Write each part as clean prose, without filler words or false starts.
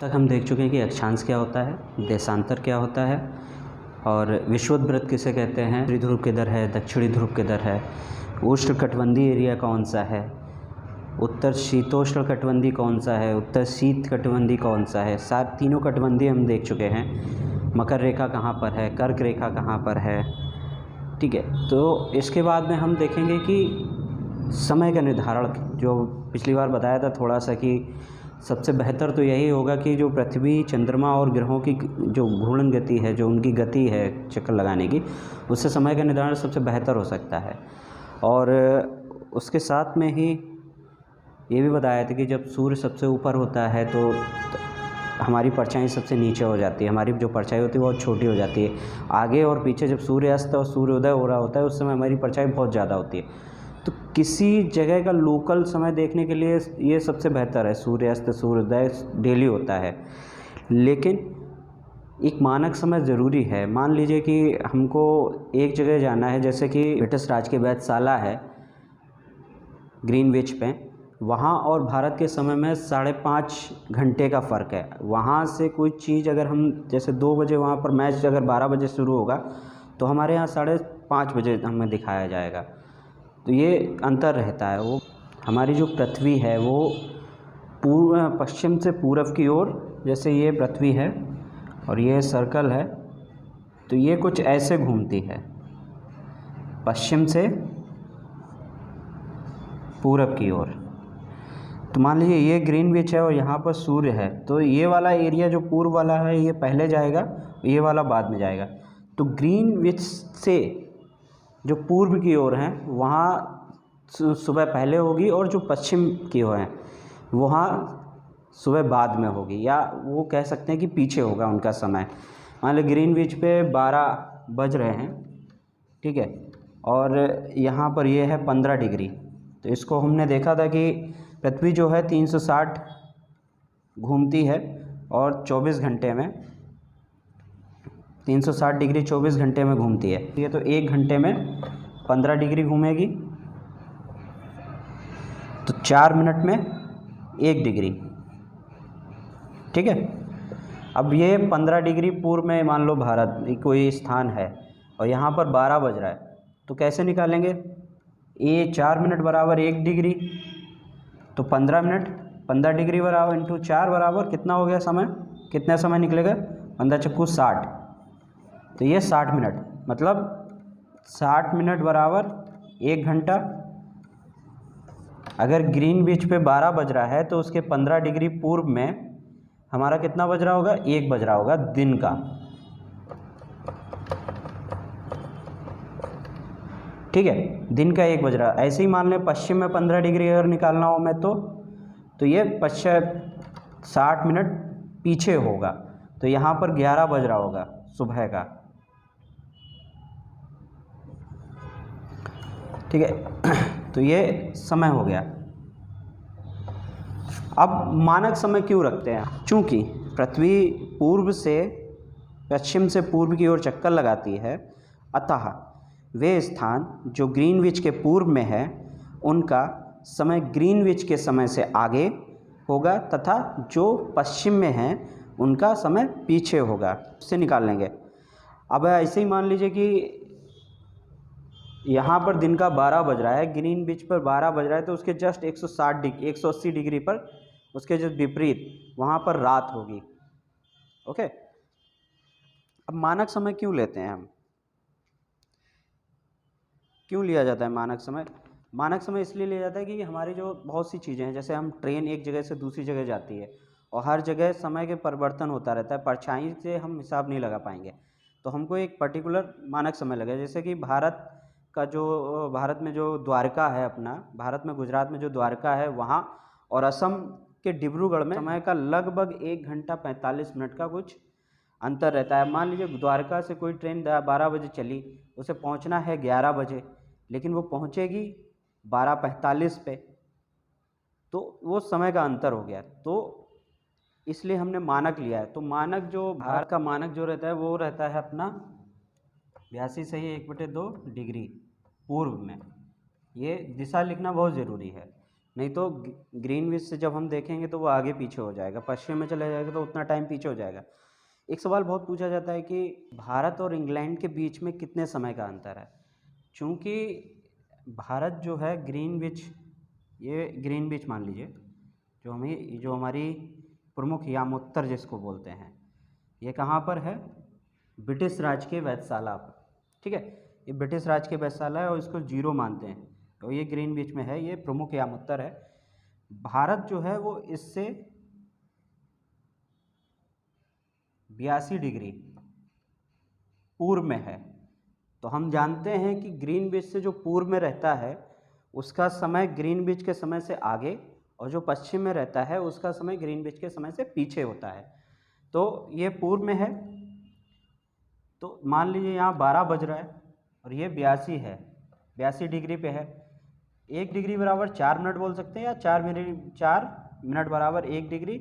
तक हम देख चुके हैं कि अक्षांश क्या होता है, देशांतर क्या होता है और विषुवत किसे कहते हैं, उत्तरी ध्रुव किधर है, दक्षिणी ध्रुव किधर है, उष्णकटिबंधीय एरिया कौन सा है, उत्तर शीतोष्ण कटिबंधी कौन सा है, उत्तर शीत कटिबंधी कौन सा है। सात तीनों कटिबंधी हम देख चुके हैं। मकर रेखा कहाँ पर है, कर्क रेखा कहाँ पर है, ठीक है। तो इसके बाद में हम देखेंगे कि समय का निर्धारण, जो पिछली बार बताया था थोड़ा सा कि सबसे बेहतर तो यही होगा कि जो पृथ्वी, चंद्रमा और ग्रहों की जो घूर्णन गति है, जो उनकी गति है चक्कर लगाने की, उससे समय का निर्धारण सबसे बेहतर हो सकता है। और उसके साथ में ही ये भी बताया था कि जब सूर्य सबसे ऊपर होता है तो हमारी परछाई सबसे नीचे हो जाती है, हमारी जो परछाई होती है बहुत छोटी हो जाती है। आगे और पीछे जब सूर्यास्त और सूर्योदय हो रहा होता है उस समय हमारी परछाई बहुत ज़्यादा होती है। तो किसी जगह का लोकल समय देखने के लिए ये सबसे बेहतर है, सूर्यास्त सूर्योदय डेली होता है। लेकिन एक मानक समय ज़रूरी है। मान लीजिए कि हमको एक जगह जाना है, जैसे कि ब्रिटिश राज के वेधशाला है ग्रीनविच पे, वहाँ और भारत के समय में 5.5 घंटे का फ़र्क है। वहाँ से कोई चीज़ अगर हम जैसे 2 बजे वहाँ पर मैच अगर 12 बजे शुरू होगा तो हमारे यहाँ 5:30 बजे हमें दिखाया जाएगा। तो ये अंतर रहता है। वो हमारी जो पृथ्वी है वो पश्चिम से पूरब की ओर, जैसे ये पृथ्वी है और ये सर्कल है, तो ये कुछ ऐसे घूमती है पश्चिम से पूरब की ओर। तो मान लीजिए ये ग्रीनविच है और यहाँ पर सूर्य है, तो ये वाला एरिया जो पूर्व वाला है ये पहले जाएगा, ये वाला बाद में जाएगा। तो ग्रीनविच से जो पूर्व की ओर हैं वहाँ सुबह पहले होगी और जो पश्चिम की ओर हैं वहाँ सुबह बाद में होगी, या वो कह सकते हैं कि पीछे होगा उनका समय। मान लीजिए ग्रीनविच पे 12 बज रहे हैं, ठीक है, और यहाँ पर ये है 15 डिग्री। तो इसको हमने देखा था कि पृथ्वी जो है 360 घूमती है और 24 घंटे में 360 डिग्री 24 घंटे में घूमती है। ये तो 1 घंटे में 15 डिग्री घूमेगी, तो 4 मिनट में 1 डिग्री, ठीक है। अब ये 15 डिग्री पूर्व में मान लो भारत कोई स्थान है और यहाँ पर 12 बज रहा है, तो कैसे निकालेंगे? ये 4 मिनट बराबर 1 डिग्री, तो 15 मिनट 15 डिग्री बराबर इंटू 4 बराबर कितना हो गया समय, कितना समय निकलेगा? 15 चक्कू 60, तो ये 60 मिनट, मतलब 60 मिनट बराबर 1 घंटा। अगर ग्रीनविच पे 12 बज रहा है तो उसके 15 डिग्री पूर्व में हमारा कितना बज रहा होगा? 1 बज रहा होगा दिन का, ठीक है, दिन का 1 बज रहा है। ऐसे ही मान लें पश्चिम में 15 डिग्री अगर निकालना हो मैं तो ये 60 मिनट पीछे होगा, तो यहाँ पर 11 बज रहा होगा सुबह का, ठीक है। तो ये समय हो गया। अब मानक समय क्यों रखते हैं? चूँकि पृथ्वी पूर्व से पश्चिम से पूर्व की ओर चक्कर लगाती है, अतः वे स्थान जो ग्रीनविच के पूर्व में है उनका समय ग्रीनविच के समय से आगे होगा, तथा जो पश्चिम में हैं उनका समय पीछे होगा। उससे निकाल लेंगे। अब ऐसे ही मान लीजिए कि यहाँ पर दिन का 12 बज रहा है, ग्रीनविच पर 12 बज रहा है, तो उसके जस्ट 180 डिग्री पर उसके जो विपरीत वहाँ पर रात होगी, ओके। अब मानक समय क्यों लेते हैं हम, क्यों लिया जाता है मानक समय? मानक समय इसलिए लिया जाता है कि हमारी जो बहुत सी चीज़ें हैं, जैसे हम ट्रेन एक जगह से दूसरी जगह जाती है और हर जगह समय के परिवर्तन होता रहता है, परछाई से हम हिसाब नहीं लगा पाएंगे, तो हमको एक पर्टिकुलर मानक समय लगेगा। जैसे कि भारत में जो द्वारका है अपना, भारत में गुजरात में जो द्वारका है वहाँ, और असम के डिब्रूगढ़ में समय का लगभग 1 घंटा 45 मिनट का कुछ अंतर रहता है। मान लीजिए द्वारका से कोई ट्रेन 12 बजे चली, उसे पहुंचना है 11 बजे, लेकिन वो पहुंचेगी 12:45 पे, तो वो समय का अंतर हो गया। तो इसलिए हमने मानक लिया है। तो मानक जो भारत का मानक जो रहता है वो रहता है अपना 82 सही 1/2 डिग्री पूर्व में। ये दिशा लिखना बहुत ज़रूरी है, नहीं तो ग्रीनविच से जब हम देखेंगे तो वो आगे पीछे हो जाएगा, पश्चिम में चला जाएगा तो उतना टाइम पीछे हो जाएगा। एक सवाल बहुत पूछा जाता है कि भारत और इंग्लैंड के बीच में कितने समय का अंतर है। चूँकि भारत जो है ग्रीनविच, ये ग्रीनविच मान लीजिए, जो हमारी प्रमुख यामोत्तर जिसको बोलते हैं, ये कहाँ पर है? ब्रिटिश राज के वेधशाला पर, ठीक है। ये ब्रिटिश राज के वेधशाला है और इसको जीरो मानते हैं, तो ये ग्रीनविच में है, ये प्रमुख यामोत्तर है। भारत जो है वो इससे 82 डिग्री पूर्व में है। तो हम जानते हैं कि ग्रीनविच से जो पूर्व में रहता है उसका समय ग्रीनविच के समय से आगे, और जो पश्चिम में रहता है उसका समय ग्रीनविच के समय से पीछे होता है। तो ये पूर्व में है, तो मान लीजिए यहाँ 12 बज रहा है और ये 82 है, 82 डिग्री पे है। 1 डिग्री बराबर 4 मिनट बोल सकते हैं, या 4 मिनट बराबर 1 डिग्री,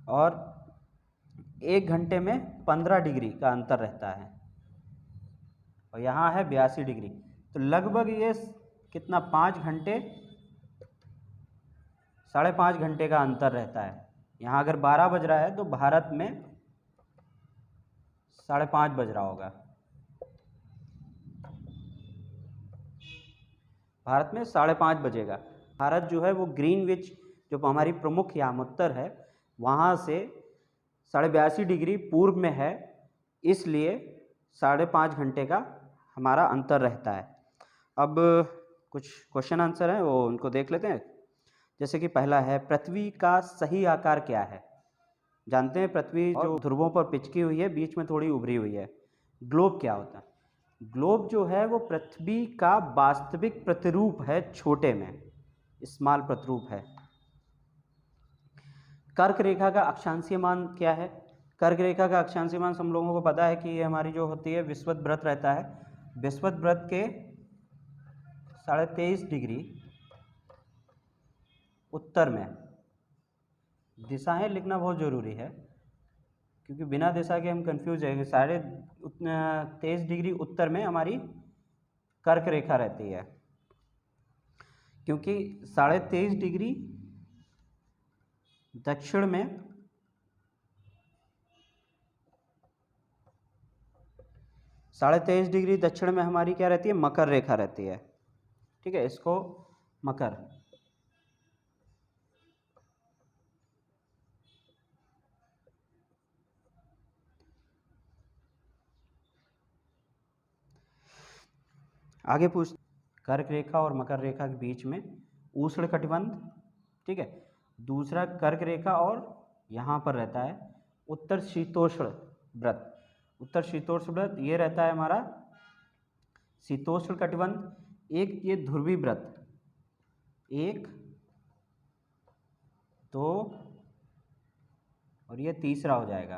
और 1 घंटे में 15 डिग्री का अंतर रहता है, और यहाँ है 82 डिग्री। तो लगभग ये कितना, 5 घंटे, 5.5 घंटे का अंतर रहता है। यहाँ अगर 12 बज रहा है तो भारत में 5:30 बज रहा होगा, भारत में 5:30 बजेगा। भारत जो है वो ग्रीनविच जो हमारी प्रमुख यामोत्तर है वहाँ से 82.5 डिग्री पूर्व में है, इसलिए 5.5 घंटे का हमारा अंतर रहता है। अब कुछ क्वेश्चन आंसर हैं वो उनको देख लेते हैं। जैसे कि पहला है, पृथ्वी का सही आकार क्या है? जानते हैं पृथ्वी जो ध्रुवों पर पिचकी हुई है, बीच में थोड़ी उभरी हुई है। ग्लोब क्या होता है? ग्लोब जो है वो पृथ्वी का वास्तविक प्रतिरूप है, छोटे में स्मॉल प्रतिरूप है। कर्क रेखा का अक्षांशीय मान क्या है? कर्क रेखा का अक्षांशीय मान हम लोगों को पता है कि ये हमारी जो होती है विषुवत व्रत रहता है। विषुवत व्रत के 23.5 डिग्री उत्तर में, दिशाएं लिखना बहुत ज़रूरी है क्योंकि बिना दिशा के हम कंफ्यूज जाएंगे। 23.5 डिग्री उत्तर में हमारी कर्क रेखा रहती है, क्योंकि 23.5 डिग्री दक्षिण में 23.5 डिग्री दक्षिण में हमारी क्या रहती है? मकर रेखा रहती है, ठीक है। इसको मकर, आगे पूछ, कर्क रेखा और मकर रेखा के बीच में उष्ण कटिबंध, ठीक है। दूसरा कर्क रेखा और यहाँ पर रहता है उत्तर शीतोष्ण व्रत। उत्तर शीतोष्ण व्रत ये रहता है हमारा शीतोष्ण कटिबंध। एक ये ध्रुवी व्रत, 1 2 और ये तीसरा हो जाएगा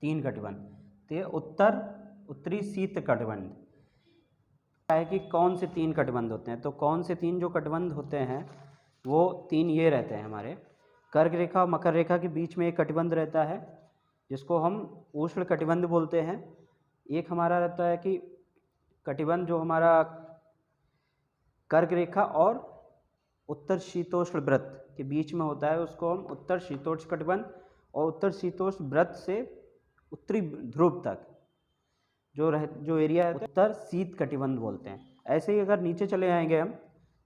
3 कटिबंध। तो ये उत्तरी शीत कटिबंध है कि कौन से 3 कटिबंध होते हैं। तो कौन से 3 जो कटिबंध होते हैं वो 3 ये रहते हैं हमारे। कर्क रेखा और मकर रेखा के बीच में एक कटिबंध रहता है जिसको हम उष्ण कटिबंध बोलते हैं। एक हमारा रहता है कि कटिबंध जो हमारा कर्क रेखा और उत्तर शीतोष्ण व्रत के बीच में होता है, उसको हम उत्तर शीतोष्ण कटिबंध, और उत्तर शीतोष्ण व्रत से उत्तरी ध्रुव तक जो एरिया है उत्तर शीत कटिबंध बोलते हैं। ऐसे ही अगर नीचे चले आएंगे हम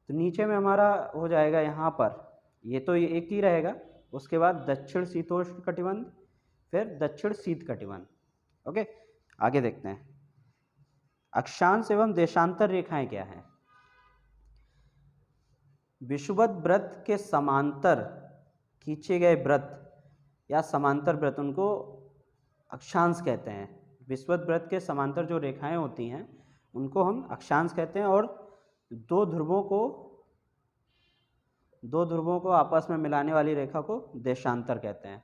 तो नीचे में हमारा हो जाएगा यहाँ पर, ये तो ये एक ही रहेगा। उसके बाद दक्षिण शीतोष्ण कटिबंध, फिर दक्षिण शीत कटिबंध। ओके, आगे देखते हैं। अक्षांश एवं देशांतर रेखाएं क्या हैं? विषुवत व्रत के समांतर खींचे गए व्रत या समांतर व्रत, उनको अक्षांश कहते हैं। विषुवत व्रत के समांतर जो रेखाएं होती हैं उनको हम अक्षांश कहते हैं, और दो ध्रुवों को आपस में मिलाने वाली रेखा को देशांतर कहते हैं।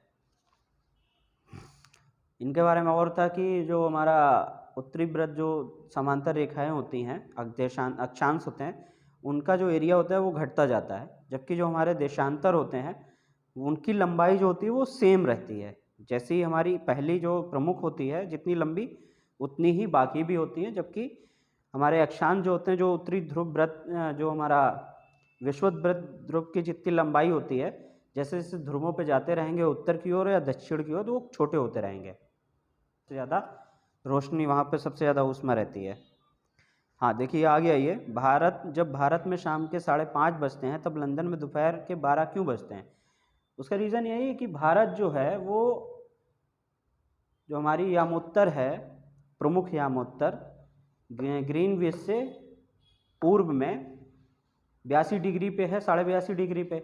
इनके बारे में और था कि जो हमारा उत्तरी व्रत जो समांतर रेखाएं होती हैं, अक्षांश होते हैं, उनका जो एरिया होता है वो घटता जाता है, जबकि जो हमारे देशांतर होते हैं उनकी लंबाई जो होती है वो सेम रहती है। जैसे ही हमारी पहली जो प्रमुख होती है जितनी लंबी उतनी ही बाकी भी होती हैं, जबकि हमारे अक्षांश जो होते हैं, जो उत्तरी ध्रुव व्रत जो हमारा विषुवत ध्रुव की जितनी लंबाई होती है, जैसे जैसे ध्रुवों पे जाते रहेंगे उत्तर की ओर या दक्षिण की ओर, तो वो छोटे होते रहेंगे। सबसे ज़्यादा रोशनी वहाँ पे सबसे ज़्यादा ऊष्मा रहती है। हाँ देखिए आ गया ये, जब भारत में शाम के 5:30 बजते हैं तब लंदन में दोपहर के 12 क्यों बजते हैं? उसका रीज़न यही है कि भारत जो है वो, जो हमारी यामोत्तर है, प्रमुख यामोत्तर ग्रीनविच से पूर्व में 82 डिग्री पे है, 82.5 डिग्री पे,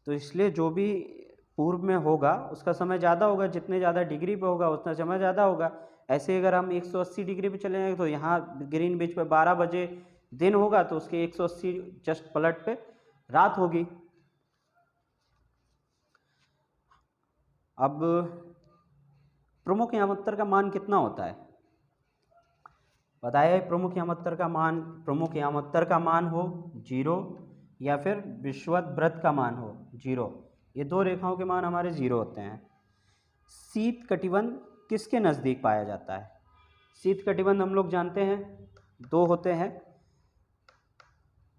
तो इसलिए जो भी पूर्व में होगा उसका समय ज़्यादा होगा, जितने ज़्यादा डिग्री पे होगा उतना समय ज़्यादा होगा। ऐसे ही अगर हम 180 डिग्री पे चले जाएंगे तो यहाँ ग्रीनविच पे 12 बजे दिन होगा, तो उसके 180 जस्ट पलट पे रात होगी। अब प्रमुख यामोत्तर का मान कितना होता है? बताया प्रमुख यामोत्तर का मान हो 0 या फिर विषुवत वृत्त का मान हो 0। ये दो रेखाओं के मान हमारे 0 होते हैं। शीत कटिबंध किसके नज़दीक पाया जाता है? शीत कटिबंध हम लोग जानते हैं 2 होते हैं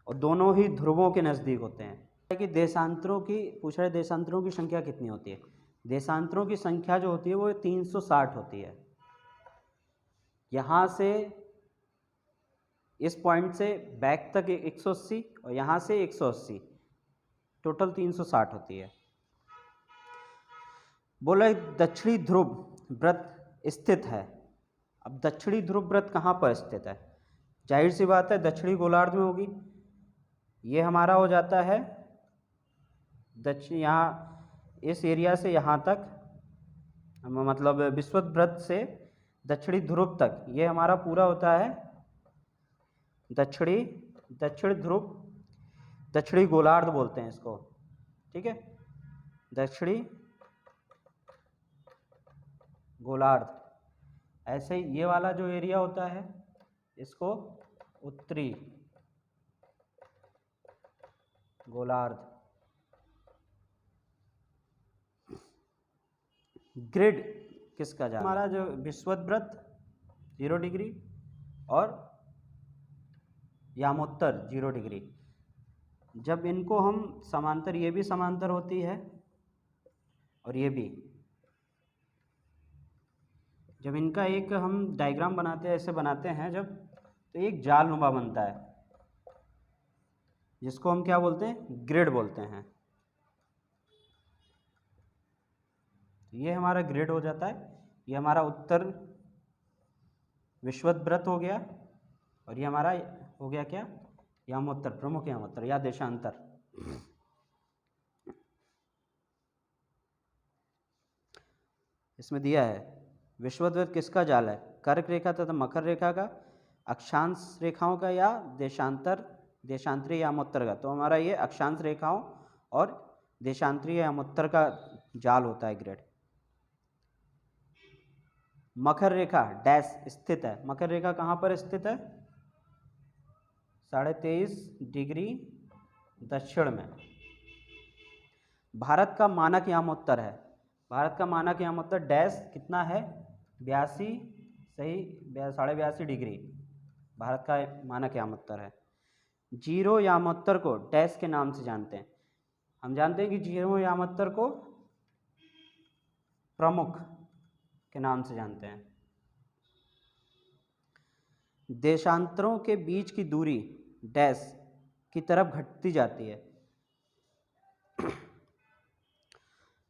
और दोनों ही ध्रुवों के नज़दीक होते हैं। कि देशांतरों की पूछ रहे, देशांतरों की संख्या कितनी होती है? देशांतरों की संख्या जो होती है वो 360 होती है। यहाँ से इस पॉइंट से बैक तक 180 और यहाँ से 180, टोटल 360 होती है। बोला दक्षिणी ध्रुव वृत्त स्थित है। अब दक्षिणी ध्रुव वृत्त कहाँ पर स्थित है? जाहिर सी बात है दक्षिणी गोलार्ध में होगी। ये हमारा हो जाता है दक्षिण, यहाँ इस एरिया से यहाँ तक, मतलब विषुवत वृत्त से दक्षिणी ध्रुव तक, ये हमारा पूरा होता है दक्षिण ध्रुव, दक्षिणी गोलार्ध बोलते हैं इसको, ठीक है, दक्षिणी गोलार्ध। ऐसे ही ये वाला जो एरिया होता है इसको उत्तरी गोलार्ध। ग्रिड किसका जाना? हमारा जो विषुवत वृत्त 0 डिग्री और यामोत्तर 0 डिग्री, जब इनको हम समांतर, ये भी समांतर होती है और ये भी, जब इनका एक हम डायग्राम बनाते हैं, ऐसे बनाते हैं जब, तो एक जालनुमा बनता है जिसको हम क्या बोलते हैं? ग्रिड बोलते हैं। ये हमारा ग्रिड हो जाता है। ये हमारा उत्तर विषुवत वृत्त हो गया और ये हमारा हो गया क्या? यामोत्तर, प्रमुख यामोत्तर या देशांतर। इसमें दिया है विषुवत वृत्त किसका जाल है? कर्क रेखा तथा मकर रेखा का, अक्षांश रेखाओं का या देशांतरीय यामोत्तर का? तो हमारा ये अक्षांश रेखाओं और देशांतरीय यामोत्तर का जाल होता है ग्रिड। मकर रेखा डैश स्थित है। मकर रेखा कहाँ पर स्थित है? 23.5 डिग्री दक्षिण में। भारत का मानक यामोत्तर है। भारत का मानक यामोत्तर डैश कितना है? 82, सही, 82.5 डिग्री भारत का मानक यामोत्तर है। जीरो यामोत्तर को डैश के नाम से जानते हैं। हम जानते हैं कि जीरो यामोत्तर को प्रमुख के नाम से जानते हैं। देशांतरों के बीच की दूरी डैश की तरफ घटती जाती है।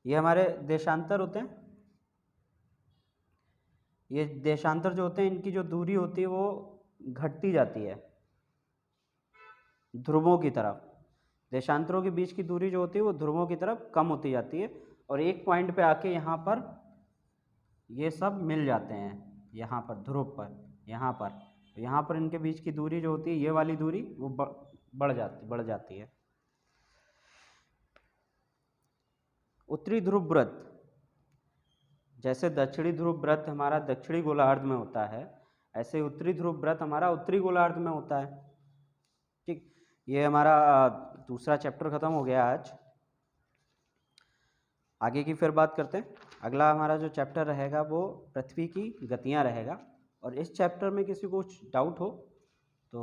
ये हमारे देशांतर होते हैं। ये देशांतर जो होते हैं, इनकी जो दूरी होती है वो घटती जाती है ध्रुवों की तरफ। देशांतरों के बीच की दूरी जो होती है वो ध्रुवों की तरफ कम होती जाती है और एक पॉइंट पे आके यहाँ पर ये सब मिल जाते हैं। यहाँ पर ध्रुव पर, यहाँ पर इनके बीच की दूरी जो होती है, ये वाली दूरी, वो बढ़ जाती है। उत्तरी ध्रुव वृत्त, जैसे दक्षिणी ध्रुव वृत्त हमारा दक्षिणी गोलार्ध में होता है, ऐसे उत्तरी ध्रुव वृत्त हमारा उत्तरी गोलार्ध में होता है। ठीक, ये हमारा दूसरा चैप्टर खत्म हो गया आज। आगे की फिर बात करते हैं। अगला हमारा जो चैप्टर रहेगा वो पृथ्वी की गतियाँ रहेगा, और इस चैप्टर में किसी को कुछ डाउट हो तो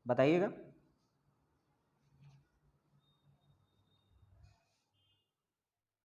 बताइएगा।